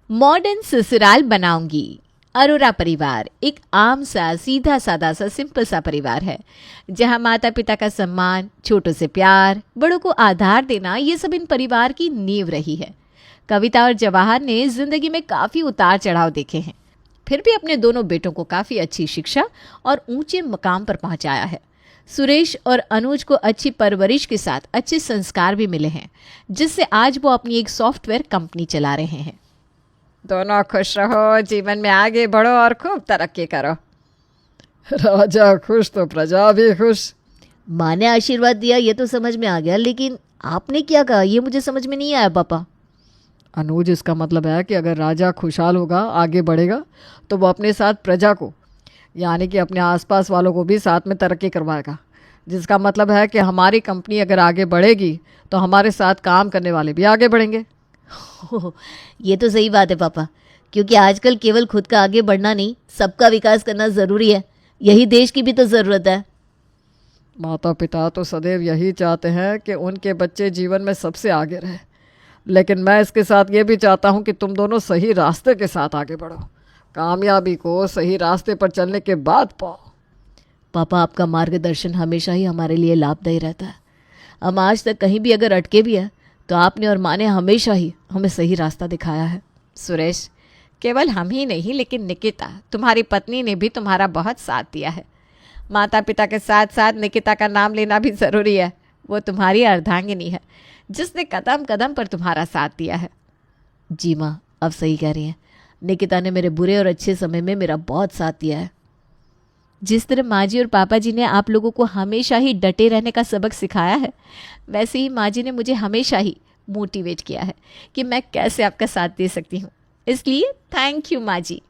Modern ससुराल बनाऊंगी। अरोरा परिवार एक आम सा सीधा सादा सा सिंपल सा परिवार है, जहां माता पिता का सम्मान, छोटों से प्यार, बड़ों को आधार देना, ये सब इन परिवार की नींव रही है। कविता और जवाहर ने जिंदगी में काफी उतार चढ़ाव देखे हैं, फिर भी अपने दोनों बेटों को काफी अच्छी शिक्षा और ऊंचे मकाम पर पहुंचाया है। सुरेश और अनुज को अच्छी परवरिश के साथ अच्छे संस्कार भी मिले हैं, जिससे आज वो अपनी एक सॉफ्टवेयर कंपनी चला रहे हैं। दोनों खुश रहो, जीवन में आगे बढ़ो और खूब तरक्की करो। राजा खुश तो प्रजा भी खुश। माँ ने आशीर्वाद दिया ये तो समझ में आ गया, लेकिन आपने क्या कहा ये मुझे समझ में नहीं आया पापा। अनुज, इसका मतलब है कि अगर राजा खुशहाल होगा, आगे बढ़ेगा, तो वो अपने साथ प्रजा को, यानी कि अपने आसपास वालों को भी साथ में तरक्की करवाएगा। जिसका मतलब है कि हमारी कंपनी अगर आगे बढ़ेगी तो हमारे साथ काम करने वाले भी आगे बढ़ेंगे। ये तो सही बात है पापा, क्योंकि आजकल केवल खुद का आगे बढ़ना नहीं, सबका विकास करना ज़रूरी है। यही देश की भी तो ज़रूरत है। माता पिता तो सदैव यही चाहते हैं कि उनके बच्चे जीवन में सबसे आगे रहे, लेकिन मैं इसके साथ ये भी चाहता हूँ कि तुम दोनों सही रास्ते के साथ आगे बढ़ो। कामयाबी को सही रास्ते पर चलने के बाद पाओ। पापा, आपका मार्गदर्शन हमेशा ही हमारे लिए लाभदायी रहता है। हम आज तक कहीं भी अगर अटके भी हैं तो आपने और माँ ने हमेशा ही हमें सही रास्ता दिखाया है। सुरेश, केवल हम ही नहीं, लेकिन निकिता तुम्हारी पत्नी ने भी तुम्हारा बहुत साथ दिया है। माता पिता के साथ साथ निकिता का नाम लेना भी ज़रूरी है। वो तुम्हारी अर्धांगिनी है, जिसने कदम कदम पर तुम्हारा साथ दिया है। जी माँ, अब सही कह रही हैं। निकिता ने मेरे बुरे और अच्छे समय में मेरा बहुत साथ दिया है। जिस तरह माँ जी और पापा जी ने आप लोगों को हमेशा ही डटे रहने का सबक सिखाया है, वैसे ही माँ जी ने मुझे हमेशा ही मोटिवेट किया है कि मैं कैसे आपका साथ दे सकती हूँ। इसलिए थैंक यू माँ जी।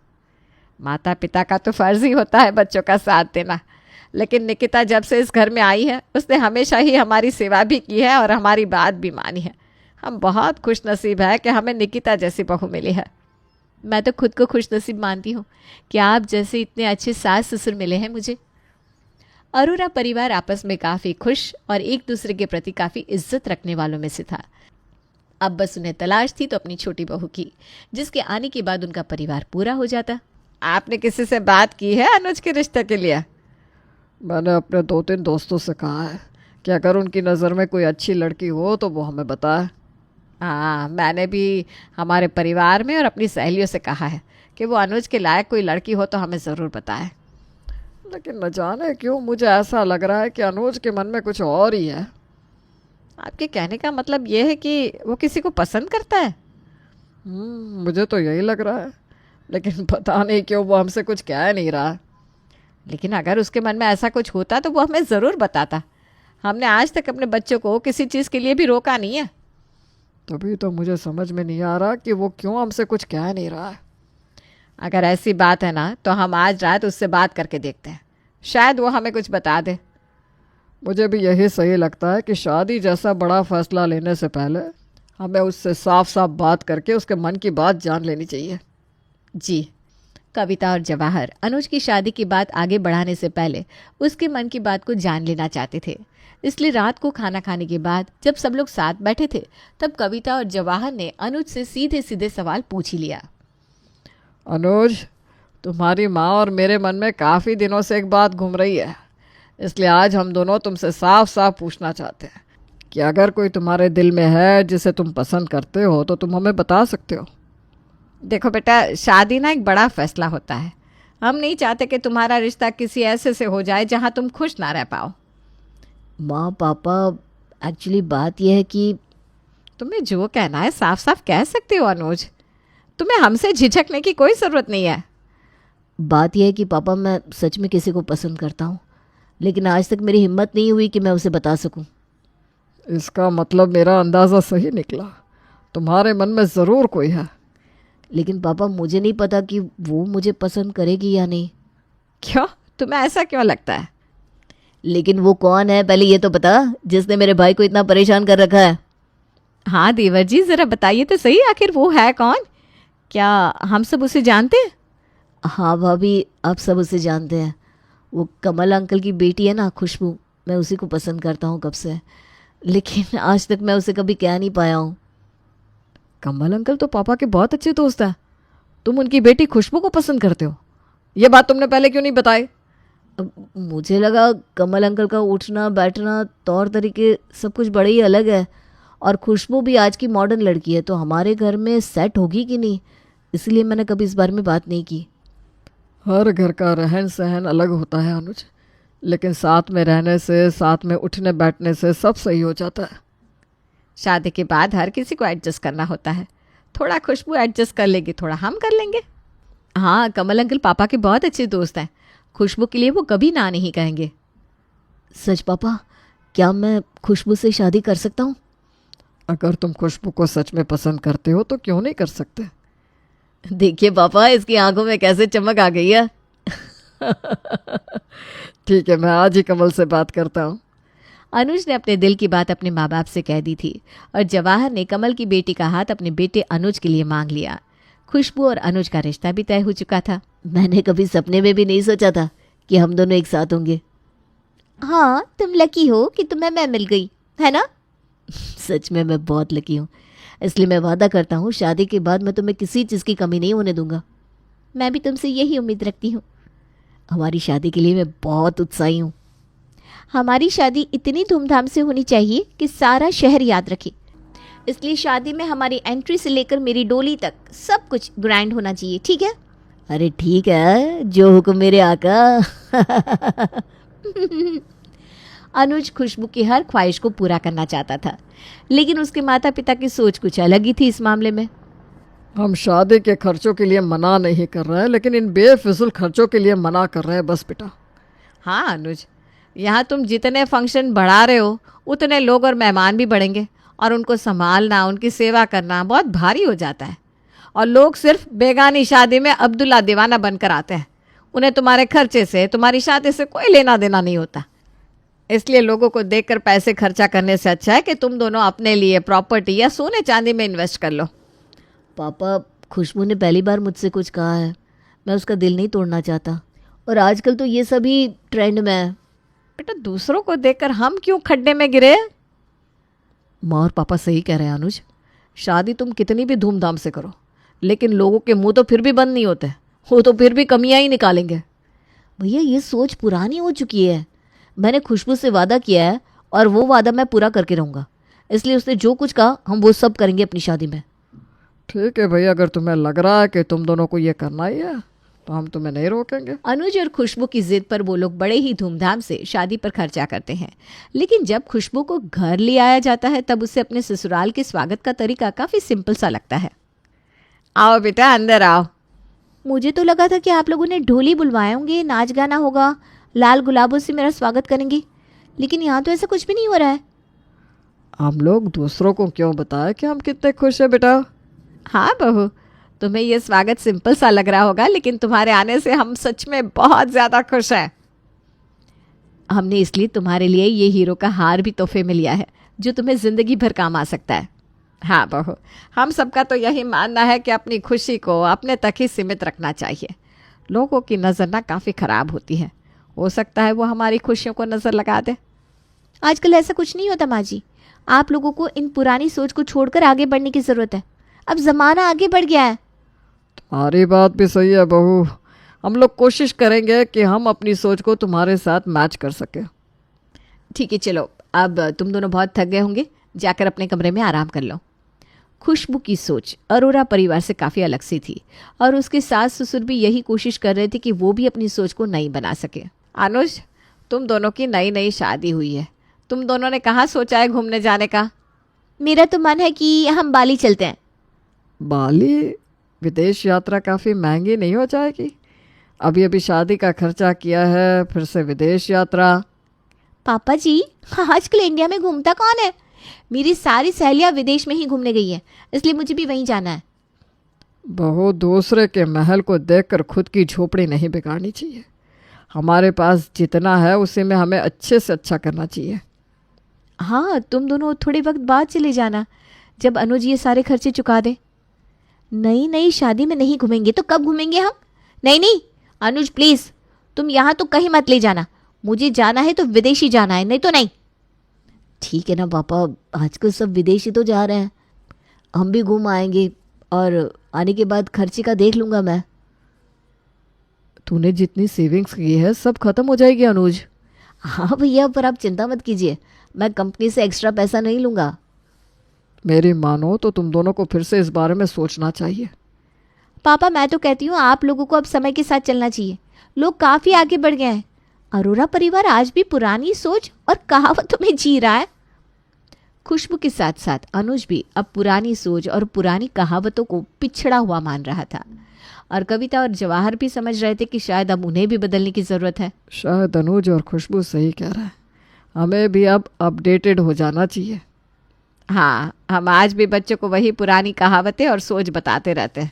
माता पिता का तो फ़र्ज़ ही होता है बच्चों का साथ देना, लेकिन निकिता जब से इस घर में आई है, उसने हमेशा ही हमारी सेवा भी की है और हमारी बात भी मानी है। हम बहुत खुश नसीब है कि हमें निकिता जैसी बहू मिली है। मैं तो खुद को खुश नसीब मानती हूँ कि आप जैसे इतने अच्छे सास ससुर मिले हैं मुझे। अरोरा परिवार आपस में काफ़ी खुश और एक दूसरे के प्रति काफ़ी इज्जत रखने वालों में से था। अब बस उन्हें तलाश थी तो अपनी छोटी बहू की, जिसके आने के बाद उनका परिवार पूरा हो जाता। आपने किसी से बात की है अनुज के रिश्ते के लिए? मैंने अपने 2-3 दोस्तों से कहा है कि अगर उनकी नज़र में कोई अच्छी लड़की हो तो वो हमें बताए। हाँ, मैंने भी हमारे परिवार में और अपनी सहेलियों से कहा है कि वो अनुज के लायक कोई लड़की हो तो हमें ज़रूर बताए। लेकिन न जाने क्यों मुझे ऐसा लग रहा है कि अनुज के मन में कुछ और ही है। आपके कहने का मतलब ये है कि वो किसी को पसंद करता है? मुझे तो यही लग रहा है, लेकिन पता नहीं क्यों वो हमसे कुछ कह नहीं रहा। लेकिन अगर उसके मन में ऐसा कुछ होता तो वो हमें ज़रूर बताता। हमने आज तक अपने बच्चों को किसी चीज़ के लिए भी रोका नहीं है। तभी तो मुझे समझ में नहीं आ रहा कि वो क्यों हमसे कुछ कह नहीं रहा है। अगर ऐसी बात है ना, तो हम आज रात उससे बात करके देखते हैं, शायद वो हमें कुछ बता दे। मुझे भी यही सही लगता है कि शादी जैसा बड़ा फैसला लेने से पहले हमें उससे साफ साफ बात करके उसके मन की बात जान लेनी चाहिए। जी। कविता और जवाहर अनुज की शादी की बात आगे बढ़ाने से पहले उसके मन की बात को जान लेना चाहते थे। इसलिए रात को खाना खाने के बाद जब सब लोग साथ बैठे थे, तब कविता और जवाहर ने अनुज से सीधे सीधे सवाल पूछ ही लिया। अनुज, तुम्हारी माँ और मेरे मन में काफ़ी दिनों से एक बात घूम रही है, इसलिए आज हम दोनों तुमसे साफ साफ पूछना चाहते हैं कि अगर कोई तुम्हारे दिल में है जिसे तुम पसंद करते हो तो तुम हमें बता सकते हो। देखो बेटा, शादी ना एक बड़ा फैसला होता है। हम नहीं चाहते कि तुम्हारा रिश्ता किसी ऐसे से हो जाए जहाँ तुम खुश ना रह पाओ। माँ पापा, एक्चुअली बात यह है कि तुम्हें जो कहना है साफ साफ कह सकते हो अनुज। तुम्हें हमसे झिझकने की कोई ज़रूरत नहीं है। बात यह है कि पापा, मैं सच में किसी को पसंद करता हूँ, लेकिन आज तक मेरी हिम्मत नहीं हुई कि मैं उसे बता सकूँ। इसका मतलब मेरा अंदाज़ा सही निकला, तुम्हारे मन में ज़रूर कोई है। लेकिन पापा, मुझे नहीं पता कि वो मुझे पसंद करेगी या नहीं। क्यों? तुम्हें ऐसा क्यों लगता है? लेकिन वो कौन है पहले ये तो बता, जिसने मेरे भाई को इतना परेशान कर रखा है। हाँ देवर जी, ज़रा बताइए तो सही, आखिर वो है कौन? क्या हम सब उसे जानते हैं? हाँ भाभी, आप सब उसे जानते हैं। वो कमल अंकल की बेटी है ना, खुशबू, मैं उसी को पसंद करता हूँ कब से, लेकिन आज तक मैं उसे कभी कह नहीं पाया हूँ। कमल अंकल तो पापा के बहुत अच्छे दोस्त हैं। तुम उनकी बेटी खुशबू को पसंद करते हो। ये बात तुमने पहले क्यों नहीं बताई? मुझे लगा कमल अंकल का उठना बैठना तौर तरीके सब कुछ बड़े ही अलग है, और खुशबू भी आज की मॉडर्न लड़की है, तो हमारे घर में सेट होगी कि नहीं, इसलिए मैंने कभी इस बारे में बात नहीं की। हर घर का रहन सहन अलग होता है अनुज, लेकिन साथ में रहने से, साथ में उठने बैठने से सब सही हो जाता है। शादी के बाद हर किसी को एडजस्ट करना होता है। थोड़ा खुशबू एडजस्ट कर लेगी, थोड़ा हम कर लेंगे। हाँ, कमल अंकल पापा के बहुत अच्छे दोस्त हैं। खुशबू के लिए वो कभी ना नहीं कहेंगे। सच पापा, क्या मैं खुशबू से शादी कर सकता हूँ? अगर तुम खुशबू को सच में पसंद करते हो तो क्यों नहीं कर सकते? देखिए पापा, इसकी आंखों में कैसे चमक आ गई है। ठीक है, मैं आज ही कमल से बात करता हूँ। अनुज ने अपने दिल की बात अपने माँ बाप से कह दी थी और जवाहर ने कमल की बेटी का हाथ अपने बेटे अनुज के लिए मांग लिया। खुशबू और अनुज का रिश्ता भी तय हो चुका था। मैंने कभी सपने में भी नहीं सोचा था कि हम दोनों एक साथ होंगे। हाँ, तुम लकी हो कि तुम्हें मैं मिल गई, है ना? सच में मैं बहुत लकी हूँ, इसलिए मैं वादा करता हूँ शादी के बाद मैं तुम्हें किसी चीज़ की कमी नहीं होने दूंगा। मैं भी तुमसे यही उम्मीद रखती हूँ। हमारी शादी के लिए मैं बहुत उत्साही हूँ। हमारी शादी इतनी धूमधाम से होनी चाहिए कि सारा शहर याद रखे। इसलिए शादी में हमारी एंट्री से लेकर मेरी डोली तक सब कुछ ग्रैंड होना चाहिए, ठीक है? अरे ठीक है, जो हुक्म मेरे आका। अनुज खुशबू की हर ख्वाहिश को पूरा करना चाहता था, लेकिन उसके माता पिता की सोच कुछ अलग ही थी इस मामले में। हम शादी के खर्चों के लिए मना नहीं कर रहे हैं, लेकिन इन बेफिजुल खर्चों के लिए मना कर रहे हैं बस बेटा। हाँ अनुज, यहाँ तुम जितने फंक्शन बढ़ा रहे हो उतने लोग और मेहमान भी बढ़ेंगे, और उनको संभालना, उनकी सेवा करना बहुत भारी हो जाता है। और लोग सिर्फ बेगानी शादी में अब्दुल्ला दीवाना बनकर आते हैं। उन्हें तुम्हारे खर्चे से, तुम्हारी शादी से कोई लेना देना नहीं होता। इसलिए लोगों को देखकर पैसे खर्चा करने से अच्छा है कि तुम दोनों अपने लिए प्रॉपर्टी या सोने चांदी में इन्वेस्ट कर लो। पापा, खुशबू ने पहली बार मुझसे कुछ कहा है, मैं उसका दिल नहीं तोड़ना चाहता, और आजकल तो ये सभी ट्रेंड में है। बेटा, दूसरों को देखकर हम क्यों खड्डे में गिरे? माँ और पापा सही कह रहे हैं अनुज। शादी तुम कितनी भी धूमधाम से करो, लेकिन लोगों के मुंह तो फिर भी बंद नहीं होते, वो तो फिर भी कमियां ही निकालेंगे। भैया, ये सोच पुरानी हो चुकी है। मैंने खुशबू से वादा किया है और वो वादा मैं पूरा करके रहूँगा, इसलिए उसने जो कुछ कहा हम वो सब करेंगे अपनी शादी में। ठीक है भैया, अगर तुम्हें लग रहा है कि तुम दोनों को ये करना ही है तो हम तुम्हें नहीं रोकेंगे। अनुज और खुशबू की जिद पर वो लोग बड़े ही धूमधाम से शादी पर खर्चा करते हैं, लेकिन जब खुशबू को घर ले आया जाता है तब उसे अपने ससुराल के स्वागत का तरीका काफ़ी सिंपल सा लगता है। आओ बेटा, अंदर आओ। मुझे तो लगा था कि आप लोगों ने ढोली बुलवाए होंगे, नाच गाना होगा, लाल गुलाबों से मेरा स्वागत करेंगे, लेकिन यहाँ तो ऐसा कुछ भी नहीं हो रहा है। हम लोग दूसरों को क्यों बताएं कि हम कितने खुश हैं बेटा? हाँ बहू, तुम्हें ये स्वागत सिंपल सा लग रहा होगा, लेकिन तुम्हारे आने से हम सच में बहुत ज़्यादा खुश हैं। हमने इसलिए तुम्हारे लिए ये हीरो का हार भी तोहफे में लिया है, जो तुम्हें ज़िंदगी भर काम आ सकता है। हाँ बहू, हम सबका तो यही मानना है कि अपनी खुशी को अपने तक ही सीमित रखना चाहिए। लोगों की नज़र ना काफ़ी ख़राब होती है, हो सकता है वो हमारी खुशियों को नज़र लगा दे। आजकल ऐसा कुछ नहीं होता माँ जी, आप लोगों को इन पुरानी सोच को छोड़कर आगे बढ़ने की ज़रूरत है। अब ज़माना आगे बढ़ गया है। तुम्हारी बात भी सही है बहू, हम लोग कोशिश करेंगे कि हम अपनी सोच को तुम्हारे साथ मैच कर सके। ठीक है, चलो अब तुम दोनों बहुत थक गए होंगे, जाकर अपने कमरे में आराम कर लो। खुशबू की सोच अरोरा परिवार से काफ़ी अलग सी थी और उसके सास ससुर भी यही कोशिश कर रहे थे कि वो भी अपनी सोच को नई बना सके। अनुज, तुम दोनों की नई नई शादी हुई है, तुम दोनों ने कहाँ सोचा है घूमने जाने का? मेरा तो मन है कि हम बाली चलते हैं। बाली? विदेश यात्रा काफ़ी महंगी नहीं हो जाएगी? अभी अभी शादी का खर्चा किया है, फिर से विदेश यात्रा। पापा जी, आजकल इंडिया में घूमता कौन है? मेरी सारी सहेलियाँ विदेश में ही घूमने गई हैं, इसलिए मुझे भी वहीं जाना है। बहू, दूसरे के महल को देखकर खुद की झोपड़ी नहीं बिगाड़नी चाहिए। हमारे पास जितना है उसी में हमें अच्छे से अच्छा करना चाहिए। हाँ, तुम दोनों थोड़े वक्त बाद चले जाना, जब अनुज ये सारे खर्चे चुका दे। नई नई शादी में नहीं घूमेंगे तो कब घूमेंगे हम? नहीं नहीं अनुज, प्लीज़ तुम यहाँ तो कहीं मत ले जाना। मुझे जाना है तो विदेशी जाना है, नहीं तो नहीं। ठीक है ना पापा, आजकल सब विदेशी तो जा रहे हैं, हम भी घूम आएंगे और आने के बाद खर्चे का देख लूँगा मैं। तूने जितनी सेविंग्स की है सब खत्म हो जाएगी अनुज। हाँ भैया, पर आप चिंता मत कीजिए, मैं कंपनी से एक्स्ट्रा पैसा नहीं लूँगा। मेरी मानो तो तुम दोनों को फिर से इस बारे में सोचना चाहिए। पापा मैं तो कहती हूँ आप लोगों को अब समय के साथ चलना चाहिए। लोग काफ़ी आगे बढ़ गए हैं। अरोरा परिवार आज भी पुरानी सोच और कहावतों में जी रहा है। खुशबू के साथ साथ अनुज भी अब पुरानी सोच और पुरानी कहावतों को पिछड़ा हुआ मान रहा था, और कविता और जवाहर भी समझ रहे थे कि शायद अब उन्हें भी बदलने की ज़रूरत है। शायद अनुज और खुशबू सही कह रहा है, हमें भी अब अपडेटेड हो जाना चाहिए। हाँ, हम आज भी बच्चों को वही पुरानी कहावतें और सोच बताते रहते हैं।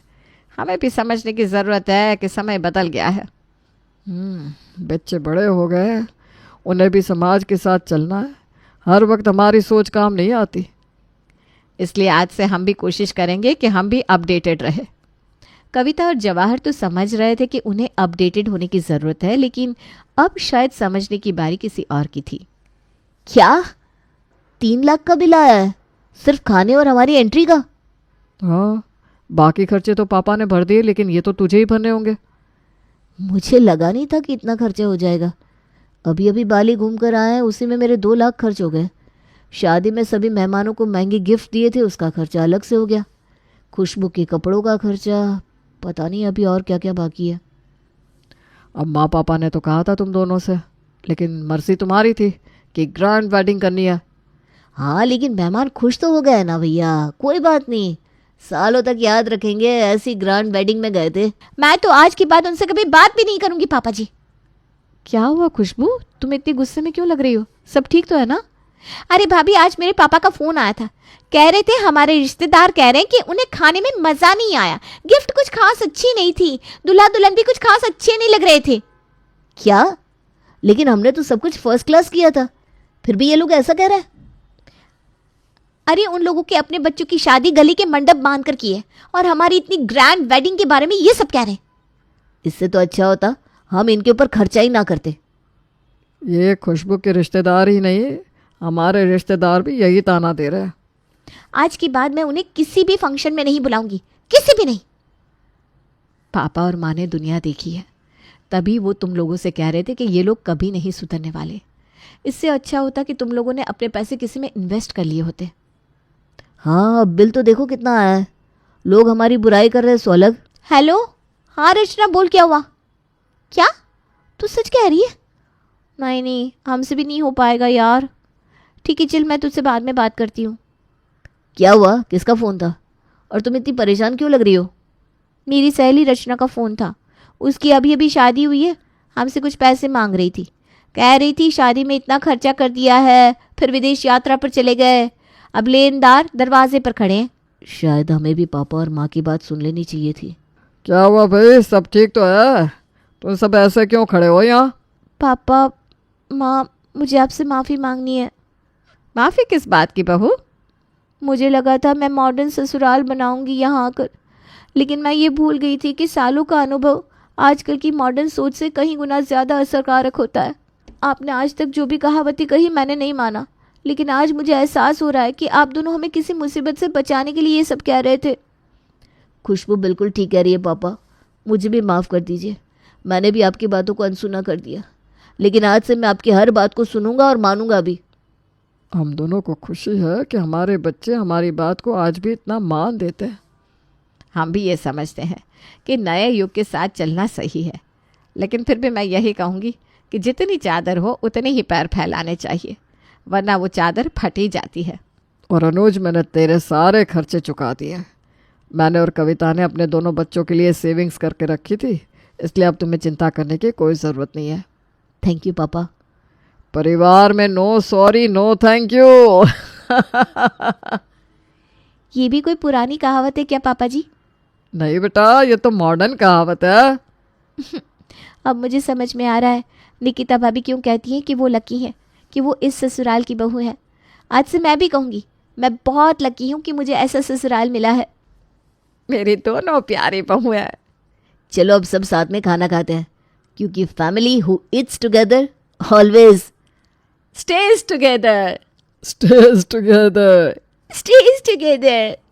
हमें भी समझने की ज़रूरत है कि समय बदल गया है। बच्चे बड़े हो गए हैं, उन्हें भी समाज के साथ चलना है। हर वक्त हमारी सोच काम नहीं आती, इसलिए आज से हम भी कोशिश करेंगे कि हम भी अपडेटेड रहे। कविता और जवाहर तो समझ रहे थे कि उन्हें अपडेटेड होने की ज़रूरत है, लेकिन अब शायद समझने की बारी किसी और की थी। क्या 3 लाख का बिल आया है सिर्फ खाने और हमारी एंट्री का? हाँ, बाकी खर्चे तो पापा ने भर दिए, लेकिन ये तो तुझे ही भरने होंगे। मुझे लगा नहीं था कि इतना खर्चा हो जाएगा। अभी अभी बाली घूम कर आए हैं, उसी में मेरे 2 लाख खर्च हो गए। शादी में सभी मेहमानों को महंगे गिफ्ट दिए थे, उसका खर्चा अलग से हो गया। खुशबू के कपड़ों का खर्चा, पता नहीं अभी और क्या क्या बाकी है। अब माँ पापा ने तो कहा था तुम दोनों से, लेकिन मर्जी तुम्हारी थी कि ग्रैंड वेडिंग करनी है। हाँ, लेकिन मेहमान खुश तो हो गए ना भैया, कोई बात नहीं, सालों तक याद रखेंगे ऐसी ग्रैंड वेडिंग में गए थे। मैं तो आज के बाद उनसे कभी बात भी नहीं करूंगी पापा जी। क्या हुआ खुशबू, तुम इतनी गुस्से में क्यों लग रही हो? सब ठीक तो है ना? अरे भाभी, आज मेरे पापा का फ़ोन आया था। कह रहे थे हमारे रिश्तेदार कह रहे हैं कि उन्हें खाने में मज़ा नहीं आया, गिफ्ट कुछ खास अच्छी नहीं थी, दूल्हा दुल्हन भी कुछ खास अच्छे नहीं लग रहे थे। क्या? लेकिन हमने तो सब कुछ फर्स्ट क्लास किया था, फिर भी ये लोग ऐसा कह रहे हैं। अरे उन लोगों के अपने बच्चों की शादी गली के मंडप बांध कर की है, और हमारी इतनी ग्रैंड वेडिंग के बारे में ये सब कह रहे हैं। इससे तो अच्छा होता हम इनके ऊपर खर्चा ही ना करते। ये खुशबू के रिश्तेदार ही नहीं, हमारे रिश्तेदार भी यही ताना दे रहे हैं। आज के बाद मैं उन्हें किसी भी फंक्शन में नहीं बुलाऊंगी, किसी भी नहीं। पापा और माँ ने दुनिया देखी है, तभी वो तुम लोगों से कह रहे थे कि ये लोग कभी नहीं सुधरने वाले। इससे अच्छा होता कि तुम लोगों ने अपने पैसे किसी में इन्वेस्ट कर लिए होते। हाँ, अब बिल तो देखो कितना आया है। लोग हमारी बुराई कर रहे हैं सोलग। हेलो, हाँ रचना, बोल क्या हुआ? क्या तू सच कह रही है? नहीं नहीं, हमसे भी नहीं हो पाएगा यार। ठीक है चल, मैं तुझसे बाद में बात करती हूँ। क्या हुआ, किसका फ़ोन था और तुम इतनी परेशान क्यों लग रही हो? मेरी सहेली रचना का फ़ोन था। उसकी अभी अभी शादी हुई है, हमसे कुछ पैसे मांग रही थी। कह रही थी शादी में इतना खर्चा कर दिया है, फिर विदेश यात्रा पर चले गए, अब लेनदार दरवाजे पर खड़े हैं। शायद हमें भी पापा और माँ की बात सुन लेनी चाहिए थी। क्या हुआ भाई, सब ठीक तो है? तुम सब ऐसे क्यों खड़े हो यहाँ? पापा माँ, मुझे आपसे माफ़ी मांगनी है। माफ़ी किस बात की बहू? मुझे लगा था मैं मॉडर्न ससुराल बनाऊंगी यहाँ आकर, लेकिन मैं ये भूल गई थी कि सालों का अनुभव आजकल की मॉडर्न सोच से कहीं गुना ज़्यादा असरकारक होता है। आपने आज तक जो भी कहावतें कही मैंने नहीं माना, लेकिन आज मुझे एहसास हो रहा है कि आप दोनों हमें किसी मुसीबत से बचाने के लिए ये सब कह रहे थे। खुशबू बिल्कुल ठीक कह रही है पापा, मुझे भी माफ़ कर दीजिए। मैंने भी आपकी बातों को अनसुना कर दिया, लेकिन आज से मैं आपकी हर बात को सुनूंगा और मानूंगा भी। हम दोनों को खुशी है कि हमारे बच्चे हमारी बात को आज भी इतना मान देते हैं। हम भी ये समझते हैं कि नए युग के साथ चलना सही है, लेकिन फिर भी मैं यही कहूँगी कि जितनी चादर हो उतने ही पैर फैलाने चाहिए, वरना वो चादर फट ही जाती है। और अनुज, मैंने तेरे सारे खर्चे चुका दिए। मैंने और कविता ने अपने दोनों बच्चों के लिए सेविंग्स करके रखी थी, इसलिए अब तुम्हें चिंता करने की कोई ज़रूरत नहीं है। थैंक यू पापा। परिवार में no sorry no thank you. ये भी कोई पुरानी कहावत है क्या पापा जी? नहीं बेटा, ये तो मॉडर्न कहावत है। अब मुझे समझ में आ रहा है निकिता भाभी क्यों कहती हैं कि वो लकी है कि वो इस ससुराल की बहू है। आज से मैं भी कहूँगी, मैं बहुत लकी हूँ कि मुझे ऐसा ससुराल मिला है। मेरी दोनों प्यारी बहू है। चलो अब सब साथ में खाना खाते हैं, क्योंकि family who eats together always stage together. Stage together. Stage together.